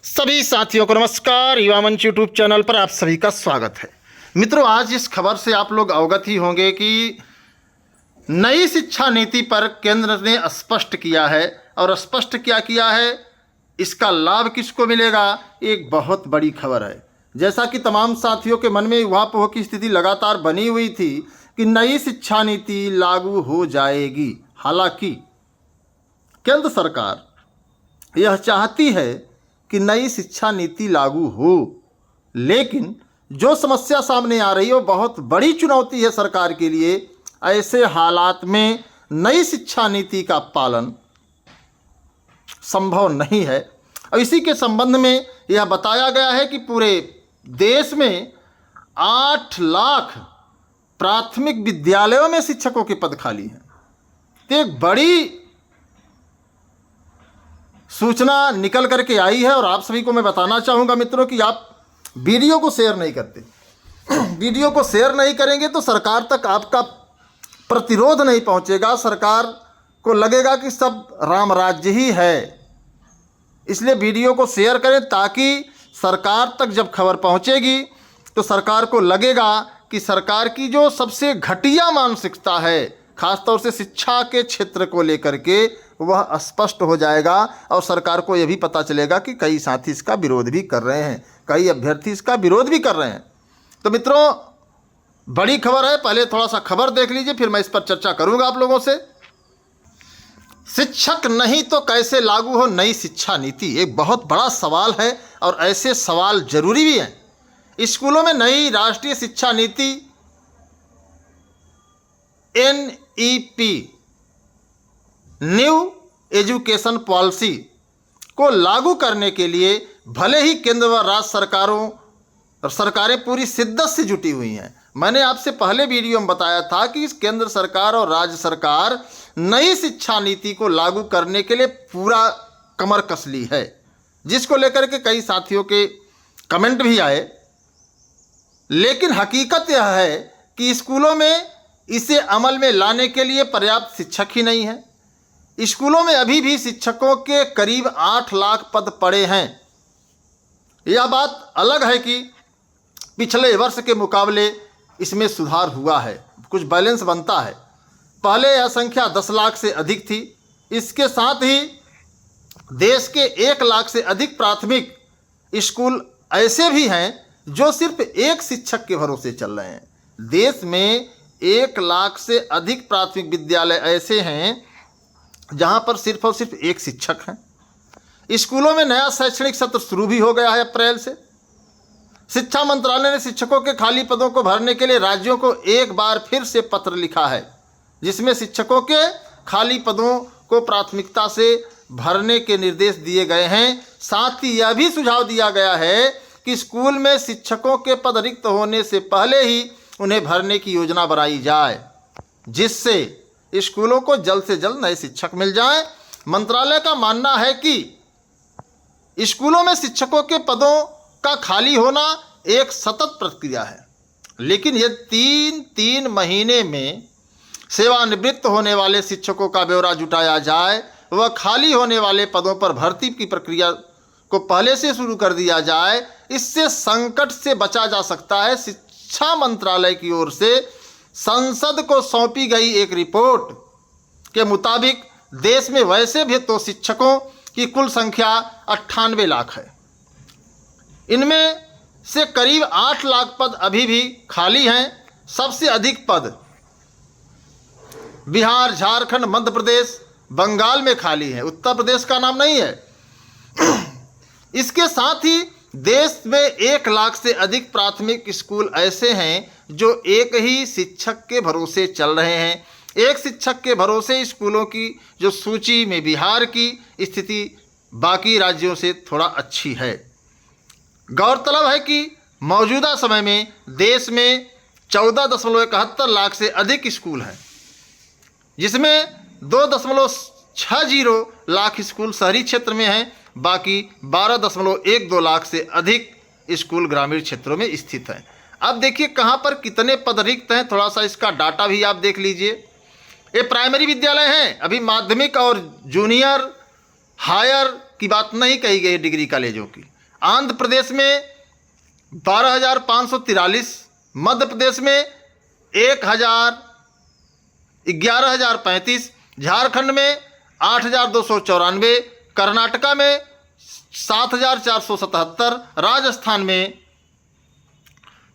सभी साथियों को नमस्कार। युवा मंच यूट्यूब चैनल पर आप सभी का स्वागत है। मित्रों, आज इस खबर से आप लोग अवगत ही होंगे कि नई शिक्षा नीति पर केंद्र ने स्पष्ट किया है। और स्पष्ट क्या किया है, इसका लाभ किसको मिलेगा, एक बहुत बड़ी खबर है। जैसा कि तमाम साथियों के मन में ऊहापोह की स्थिति लगातार बनी हुई थी कि नई शिक्षा नीति लागू हो जाएगी। हालांकि केंद्र सरकार यह चाहती है कि नई शिक्षा नीति लागू हो, लेकिन जो समस्या सामने आ रही है वो बहुत बड़ी चुनौती है सरकार के लिए। ऐसे हालात में नई शिक्षा नीति का पालन संभव नहीं है। और इसी के संबंध में यह बताया गया है कि पूरे देश में 8 लाख प्राथमिक विद्यालयों में शिक्षकों के पद खाली हैं। तो एक बड़ी सूचना निकल करके आई है और आप सभी को मैं बताना चाहूँगा मित्रों कि आप वीडियो को शेयर नहीं करते। वीडियो को शेयर नहीं करेंगे तो सरकार तक आपका प्रतिरोध नहीं पहुँचेगा। सरकार को लगेगा कि सब राम राज्य ही है। इसलिए वीडियो को शेयर करें ताकि सरकार तक जब खबर पहुँचेगी तो सरकार को लगेगा कि सरकार की जो सबसे घटिया मानसिकता है, खासतौर से शिक्षा के क्षेत्र को लेकर के, वह स्पष्ट हो जाएगा। और सरकार को यह भी पता चलेगा कि कई साथी इसका विरोध भी कर रहे हैं, कई अभ्यर्थी इसका विरोध भी कर रहे हैं। तो मित्रों, बड़ी खबर है। पहले थोड़ा सा खबर देख लीजिए, फिर मैं इस पर चर्चा करूंगा आप लोगों से। शिक्षक नहीं तो कैसे लागू हो नई शिक्षा नीति, एक बहुत बड़ा सवाल है और ऐसे सवाल जरूरी भी हैं। स्कूलों में नई राष्ट्रीय शिक्षा नीति NEP न्यू एजुकेशन पॉलिसी को लागू करने के लिए भले ही केंद्र व राज्य सरकारें पूरी शिद्दत से जुटी हुई हैं। मैंने आपसे पहले वीडियो में बताया था कि इस केंद्र सरकार और राज्य सरकार नई शिक्षा नीति को लागू करने के लिए पूरा कमर कस ली है, जिसको लेकर के कई साथियों के कमेंट भी आए। लेकिन हकीकत यह है कि स्कूलों में इसे अमल में लाने के लिए पर्याप्त शिक्षक ही नहीं है। स्कूलों में अभी भी शिक्षकों के करीब 8 लाख पद पड़े हैं। यह बात अलग है कि पिछले वर्ष के मुकाबले इसमें सुधार हुआ है, कुछ बैलेंस बनता है। पहले यह संख्या 10 लाख से अधिक थी। इसके साथ ही देश के 1 लाख से अधिक प्राथमिक स्कूल ऐसे भी हैं जो सिर्फ एक शिक्षक के भरोसे चल रहे हैं। देश में 1 लाख से अधिक प्राथमिक विद्यालय ऐसे हैं जहां पर सिर्फ और सिर्फ एक शिक्षक हैं। स्कूलों में नया शैक्षणिक सत्र शुरू भी हो गया है अप्रैल से। शिक्षा मंत्रालय ने शिक्षकों के खाली पदों को भरने के लिए राज्यों को एक बार फिर से पत्र लिखा है, जिसमें शिक्षकों के खाली पदों को प्राथमिकता से भरने के निर्देश दिए गए हैं। साथ ही यह भी सुझाव दिया गया है कि स्कूल में शिक्षकों के पद रिक्त होने से पहले ही उन्हें भरने की योजना बनाई जाए, जिससे स्कूलों को जल्द से जल्द नए शिक्षक मिल जाएं। मंत्रालय का मानना है कि स्कूलों में शिक्षकों के पदों का खाली होना एक सतत प्रक्रिया है, लेकिन यदि 3 महीने में सेवानिवृत्त होने वाले शिक्षकों का ब्यौरा जुटाया जाए, वह खाली होने वाले पदों पर भर्ती की प्रक्रिया को पहले से शुरू कर दिया जाए, इससे संकट से बचा जा सकता है। शिक्षा मंत्रालय की ओर से संसद को सौंपी गई एक रिपोर्ट के मुताबिक देश में वैसे भी तो शिक्षकों की कुल संख्या 98 लाख है। इनमें से करीब 8 लाख पद अभी भी खाली हैं। सबसे अधिक पद बिहार, झारखंड, मध्य प्रदेश, बंगाल में खाली हैं। उत्तर प्रदेश का नाम नहीं है। इसके साथ ही देश में 1 लाख से अधिक प्राथमिक स्कूल ऐसे हैं जो एक ही शिक्षक के भरोसे चल रहे हैं। एक शिक्षक के भरोसे स्कूलों की जो सूची में बिहार की स्थिति बाकी राज्यों से थोड़ा अच्छी है। गौरतलब है कि मौजूदा समय में देश में 14.71 लाख से अधिक स्कूल हैं, जिसमें 2.60 लाख स्कूल शहरी क्षेत्र में हैं, बाकी 12.12 लाख से अधिक स्कूल ग्रामीण क्षेत्रों में स्थित हैं। अब देखिए कहाँ पर कितने पद रिक्त हैं, थोड़ा सा इसका डाटा भी आप देख लीजिए। ये प्राइमरी विद्यालय हैं, अभी माध्यमिक और जूनियर हायर की बात नहीं कही गई डिग्री कॉलेजों की। आंध्र प्रदेश में 12,543, मध्य प्रदेश में 11,035, झारखंड में 8,294, कर्नाटका में 7,477, राजस्थान में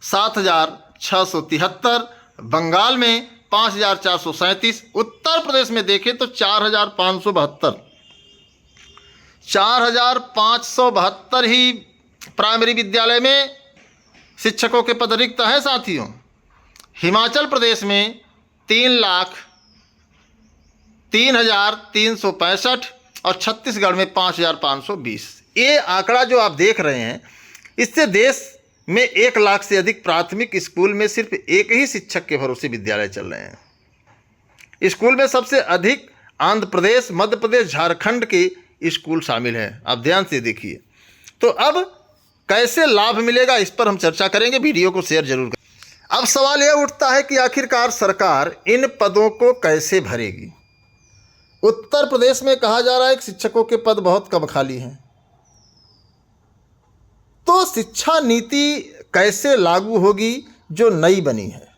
7,673, बंगाल में 5,437, उत्तर प्रदेश में देखें तो 4,572 ही प्राइमरी विद्यालय में शिक्षकों के पद रिक्त हैं साथियों। हिमाचल प्रदेश में 3,03,365 और छत्तीसगढ़ में 5,520। ये आंकड़ा जो आप देख रहे हैं, इससे देश में 1 लाख से अधिक प्राथमिक स्कूल में सिर्फ एक ही शिक्षक के भरोसे विद्यालय चल रहे हैं। स्कूल में सबसे अधिक आंध्र प्रदेश, मध्य प्रदेश, झारखंड के स्कूल शामिल हैं। आप ध्यान से देखिए। तो अब कैसे लाभ मिलेगा, इस पर हम चर्चा करेंगे। वीडियो को शेयर जरूर करें। अब सवाल यह उठता है कि आखिरकार सरकार इन पदों को कैसे भरेगी। उत्तर प्रदेश में कहा जा रहा है कि शिक्षकों के पद बहुत कम खाली हैं। तो शिक्षा नीति कैसे लागू होगी जो नई बनी है?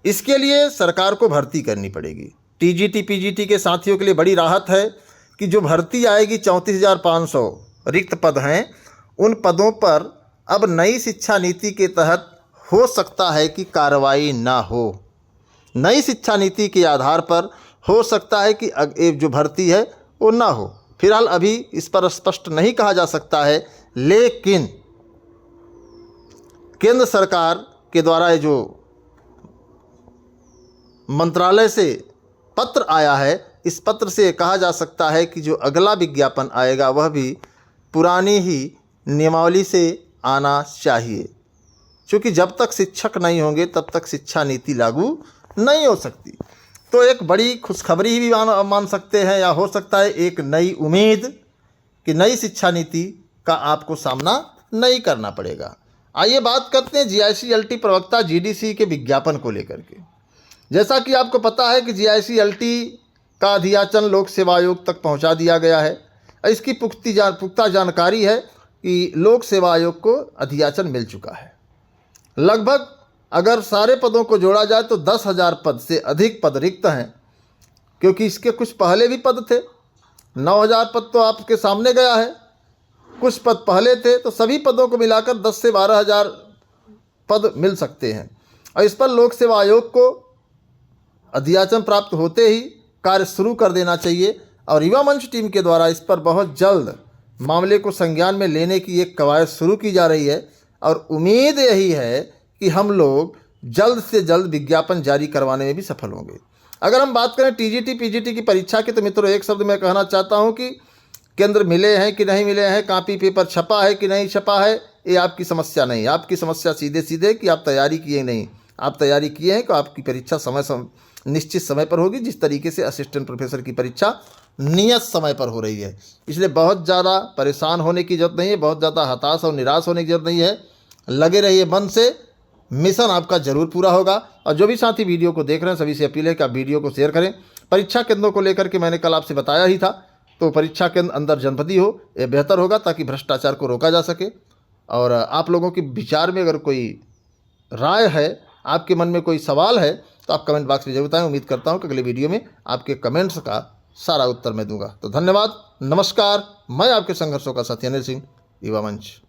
इसके लिए सरकार को भर्ती करनी पड़ेगी। टीजीटी पीजीटी के साथियों के लिए बड़ी राहत है कि जो भर्ती आएगी 34,500 रिक्त पद हैं, उन पदों पर अब नई शिक्षा नीति के तहत हो सकता है कि कार्रवाई ना हो। नई शिक्षा नीति के आधार पर हो सकता है कि जो भर्ती है वो ना हो। फिलहाल अभी इस पर स्पष्ट नहीं कहा जा सकता है, लेकिन केंद्र सरकार के द्वारा जो मंत्रालय से पत्र आया है, इस पत्र से कहा जा सकता है कि जो अगला विज्ञापन आएगा वह भी पुरानी ही नियमावली से आना चाहिए, क्योंकि जब तक शिक्षक नहीं होंगे तब तक शिक्षा नीति लागू नहीं हो सकती। तो एक बड़ी खुशखबरी भी मान सकते हैं, या हो सकता है एक नई उम्मीद कि नई शिक्षा नीति का आपको सामना नहीं करना पड़ेगा। आइए बात करते हैं जीआईसी-एलटी प्रवक्ता जीडीसी के विज्ञापन को लेकर के। जैसा कि आपको पता है कि जीआईसी-एलटी का अध्याचन लोक सेवा आयोग तक पहुंचा दिया गया है। इसकी पुख्ता जानकारी है कि लोक सेवा आयोग को अध्याचन मिल चुका है। लगभग अगर सारे पदों को जोड़ा जाए तो 10,000 पद से अधिक पद रिक्त हैं, क्योंकि इसके कुछ पहले भी पद थे। 9,000 पद तो आपके सामने गया है, कुछ पद पहले थे, तो सभी पदों को मिलाकर 10 से 12,000 पद मिल सकते हैं। और इस पर लोक सेवा आयोग को अध्याचन प्राप्त होते ही कार्य शुरू कर देना चाहिए, और युवा मंच टीम के द्वारा इस पर बहुत जल्द मामले को संज्ञान में लेने की एक कवायद शुरू की जा रही है। और उम्मीद यही है कि हम लोग जल्द से जल्द विज्ञापन जारी करवाने में भी सफल होंगे। अगर हम बात करें टीजीटी पीजीटी की परीक्षा की, तो मित्रों एक शब्द मैं कहना चाहता हूं कि केंद्र मिले हैं कि नहीं मिले हैं, कॉपी पेपर छपा है कि नहीं छपा है, ये आपकी समस्या नहीं। आपकी समस्या सीधे सीधे कि आप तैयारी किए नहीं। आप तैयारी किए हैं तो आपकी परीक्षा निश्चित समय पर होगी, जिस तरीके से असिस्टेंट प्रोफेसर की परीक्षा नियत समय पर हो रही है। इसलिए बहुत ज़्यादा परेशान होने की जरूरत नहीं है, बहुत ज़्यादा हताश और निराश होने की जरूरत नहीं है। लगे रहिए मन से, मिशन आपका जरूर पूरा होगा। और जो भी साथी वीडियो को देख रहे हैं सभी से अपील है कि आप वीडियो को शेयर करें। परीक्षा केंद्रों को लेकर के मैंने कल आपसे बताया ही था, तो परीक्षा केंद्र अंदर जनपदी हो, ये बेहतर होगा ताकि भ्रष्टाचार को रोका जा सके। और आप लोगों के विचार में अगर कोई राय है, आपके मन में कोई सवाल है, तो आप कमेंट बॉक्स में जरूर बताएं। उम्मीद करता हूं कि अगले वीडियो में आपके कमेंट्स का सारा उत्तर मैं दूंगा। तो धन्यवाद, नमस्कार। मैं आपके संघर्षों का साथी अनिल सिंह, युवा मंच।